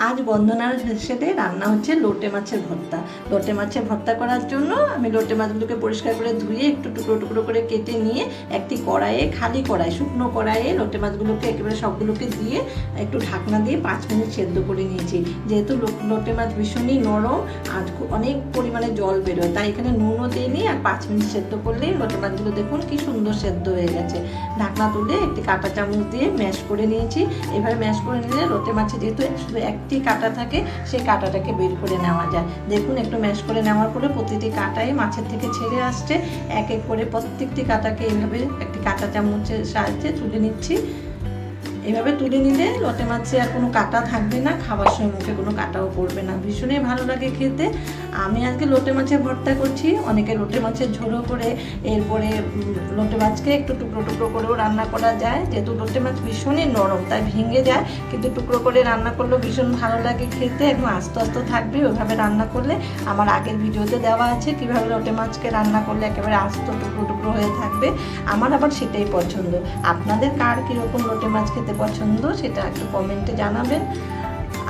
আজ বন্দনার সাথে রান্না হচ্ছে লোটে মাছের ভর্তা। লোটে মাছের ভর্তা করার জন্য আমি লোটে মাছগুলোকে পরিষ্কার করে ধুয়ে একটু টুকরো টুকরো করে কেটে নিয়ে একটি কড়াইয়ে, খালি কড়াই, শুকনো কড়াইয়ে লোটে মাছগুলোকে একেবারে সবগুলোকে দিয়ে একটু ঢাকনা দিয়ে 5 মিনিট সেদ্ধ করে নিয়েছি। যেহেতু লোটে মাছ ভীষণই নরম আর অনেক পরিমাণে জল বেরোয়, তাই এখানে নুনও দিইনি। আর 5 মিনিট সেদ্ধ করলেই লোটে মাছগুলো দেখুন কি সুন্দর সেদ্ধ হয়ে গেছে। ঢাকনা তুলে একটি কাঁটা চামচ দিয়ে ম্যাশ করে নিয়েছি। এভাবে ম্যাশ করে নিলে লোটে মাছে যেহেতু শুধু একটি কাঁটা থাকে, সেই কাঁটাটাকে বের করে নেওয়া যায়। দেখুন একটু ম্যাশ করে নেওয়ার পরে প্রতিটি কাঁটাই মাছের থেকে ছেড়ে আসছে। এক এক করে প্রত্যেকটি কাঁটাকে এইভাবে একটি কাঁটা চামচের সাহায্যে তুলে নিচ্ছি। এভাবে তুলে নিলে লোটে মাছে আর কোনো কাঁটা থাকবে না, খাবার সময় মুখে কোনো কাঁটাও পড়বে না, ভীষণই ভালো লাগে খেতে। আমি আজকে লোটে মাছের ভর্তা করছি। অনেকে লোটে মাছের ঝোলও করে, এরপরে লোটে মাছকে একটু টুকরো টুকরো করেও রান্না করা যায়। যেহেতু লোটে মাছ ভীষণই নরম, তাই ভেঙে যায়, কিন্তু টুকরো করে রান্না করলেও ভীষণ ভালো লাগে খেতে। একদম আস্তে আস্তে থাকবে ওইভাবে রান্না করলে। আমার আগের ভিডিওতে দেওয়া আছে কীভাবে লোটে মাছকে রান্না করলে একেবারে আস্ত টুকরো টুকরো হয়ে থাকবে। আমার আবার সেটাই পছন্দ। আপনাদের কার কীরকম লোটে মাছ খেতে পছন্দ সেটা একটু কমেন্টে জানাবেন।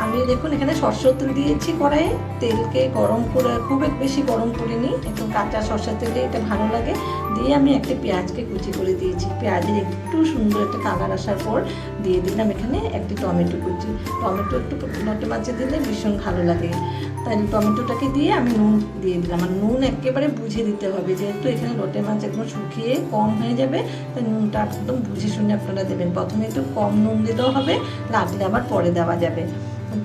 আমি দেখুন এখানে সরষের তেল দিয়েছি কড়াইয়ে। তেলকে গরম করে, খুব বেশি গরম করিনি, একটু কাঁচা সরষের তেলে এটা ভালো লাগে। দিয়ে আমি একটা পেঁয়াজকে কুচি করে দিয়েছি। পেঁয়াজের একটু সুন্দর একটা কালার আসার পর দিয়ে দিলাম এখানে একটি টমেটো কুচি। টমেটো একটু লোটে মাছে দিলে ভীষণ ভালো লাগে, তাই টমেটোটাকে দিয়ে আমি নুন দিয়ে দিলাম। আর নুন একেবারে বুঝে দিতে হবে, যেহেতু এখানে লোটে মাছ একদম শুকিয়ে কম হয়ে যাবে, তাই নুনটা একদম বুঝে শুনে আপনারা দেবেন। প্রথমে একটু কম নুন দিতেও হবে, লাগলে আবার পরে দেওয়া যাবে।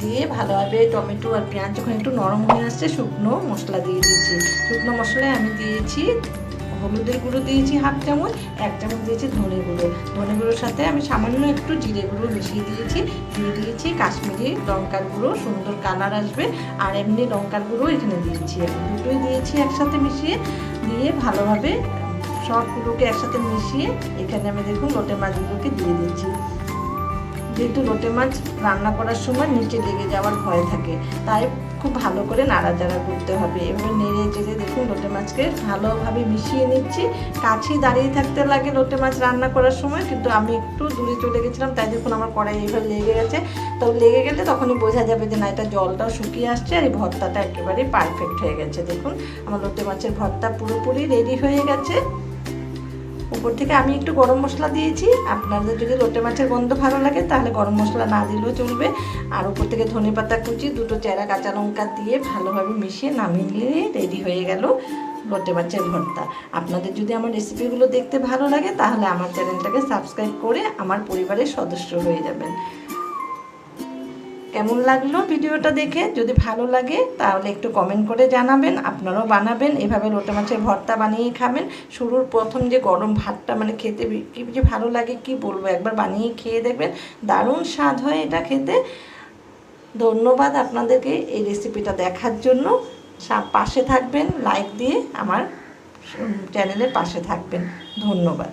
দিয়ে ভালোভাবে টমেটো আর পেঁয়াজ যখন একটু নরম হয়ে আসছে, শুকনো মশলা দিয়ে দিচ্ছি। শুকনো মশলায় আমি দিয়েছি হলুদের গুঁড়ো দিয়েছি 1/2 চামচ, 1 চামচ দিয়েছি ধনে গুঁড়ো। ধনে গুঁড়োর সাথে আমি সামান্য একটু জিরে গুঁড়ো মিশিয়ে দিয়েছি। দিয়ে দিয়েছি কাশ্মীরি লঙ্কার গুঁড়ো, সুন্দর কালার আসবে। আর এমনি লঙ্কার গুঁড়ো এখানে দিয়েছি, দুটোই দিয়েছি একসাথে মিশিয়ে। দিয়ে ভালোভাবে সবগুলোকে একসাথে মিশিয়ে এখানে আমি দেখুন লোটে মাছগুলোকে দিয়ে দিচ্ছি। যেহেতু লোটে মাছ রান্না করার সময় নিচে লেগে যাওয়ার ভয় থাকে, তাই খুব ভালো করে নাড়াচাড়া করতে হবে। এভাবে নেড়ে চেড়ে দেখুন লোটে মাছকে ভালোভাবে মিশিয়ে নিচ্ছি। কাছেই দাঁড়িয়ে থাকতে লাগে লোটে মাছ রান্না করার সময়, কিন্তু আমি একটু দূরে চলে গেছিলাম, তাই দেখুন আমার কড়াই এইভাবে লেগে গেছে। তো লেগে গেলে তখনই বোঝা যাবে যে না, এটা জলটাও শুকিয়ে আসছে আর এই ভর্তাটা একেবারে পারফেক্ট হয়ে গেছে। দেখুন আমার লোটে মাছের ভর্তা পুরোপুরি রেডি হয়ে গেছে। উপর থেকে আমি একটু গরম মশলা দিয়েছি। আপনাদের যদি লোটে মাছের গন্ধ ভালো লাগে তাহলে গরম মশলা না দিলেও চলবে। আর উপর থেকে ধনেপাতা কুচি, 2টো চেরা কাঁচা লঙ্কা দিয়ে ভালোভাবে মিশিয়ে নামিয়ে নিলে রেডি হয়ে গেল লোটে মাছের ভর্তা। আপনাদের যদি আমার রেসিপিগুলো দেখতে ভালো লাগে তাহলে আমার চ্যানেলটাকে সাবস্ক্রাইব করে আমার পরিবারের সদস্য হয়ে যাবেন। কেমন লাগলো ভিডিওটা দেখে? যদি ভালো লাগে তাহলে একটু কমেন্ট করে জানাবেন। আপনারাও বানাবেন, এভাবে লোটে মাছের ভর্তা বানিয়ে খাবেন। শুরুর প্রথম যে গরম ভাতটা মানে খেতে কি যে ভালো লাগে কি বলবো, একবার বানিয়ে খেয়ে দেখবেন, দারুণ স্বাদ হয় এটা খেতে। ধন্যবাদ আপনাদেরকে এই রেসিপিটা দেখার জন্য। পাশে থাকবেন, লাইক দিয়ে আমার চ্যানেলের পাশে থাকবেন। ধন্যবাদ।